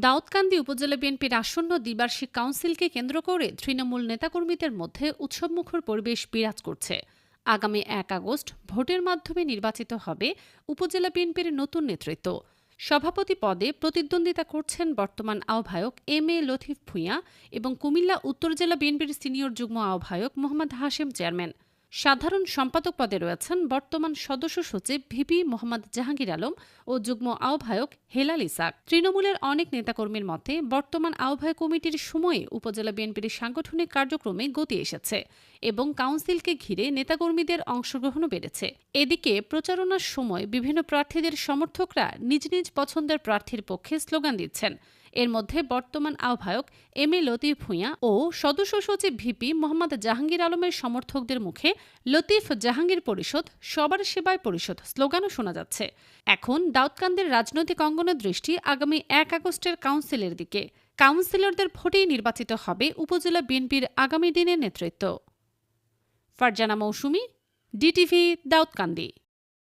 দাউদকান্দি উপজেলা বিএনপির আসন্ন দ্বিবার্ষিক কাউন্সিলকে কেন্দ্র করে তৃণমূল নেতাকর্মীদের মধ্যে উৎসবমুখর পরিবেশ বিরাজ করছে। আগামী ১ আগস্ট ভোটের মাধ্যমে নির্বাচিত হবে উপজেলা বিএনপির নতুন নেতৃত্ব। সভাপতি পদে প্রতিদ্বন্দ্বিতা করছেন বর্তমান আহ্বায়ক এম.এ. লতিফ ভূঁইয়া এবং কুমিল্লা উত্তর জেলা বিএনপির সিনিয়র যুগ্ম আহ্বায়ক মোহাম্মদ হাশেম চেয়ারম্যান। সাধারণ সম্পাদক পদে রয়েছেন বর্তমান সদস্য সচিব ভিপি মোহাম্মদ জাহাঙ্গীর আলম ও যুগ্ম আহ্বায়ক হেলাল ইসাক। তৃণমূলের অনেক নেতাকর্মীর মতে বর্তমান আহ্বায়ক কমিটির সময়ে উপজেলা বিএনপির সাংগঠনিক কার্যক্রমে গতি এসেছে এবং কাউন্সিলকে ঘিরে নেতাকর্মীদের অংশগ্রহণও বেড়েছে। এদিকে প্রচারণার সময় বিভিন্ন প্রার্থীদের সমর্থকরা নিজ নিজ পছন্দের প্রার্থীর পক্ষে স্লোগান দিচ্ছেন। এর মধ্যে বর্তমান আহ্বায়ক এম.এ. লতিফ ভূঁইয়া ও সদস্য সচিব ভিপি মোহাম্মদ জাহাঙ্গীর আলমের সমর্থকদের মুখে লতিফ জাহাঙ্গীর পরিষদ সবার সেবায় পরিষদ স্লোগানও শোনা যাচ্ছে। এখন দাউদকান্দির রাজনৈতিক অঙ্গনের দৃষ্টি আগামী ১ আগস্টের কাউন্সিলের দিকে। কাউন্সিলরদের ভোটেই নির্বাচিত হবে উপজেলা বিএনপির আগামী দিনের নেতৃত্ব। ফারজানা মৌসুমী, ডিটিভি, দাউদকান্দি।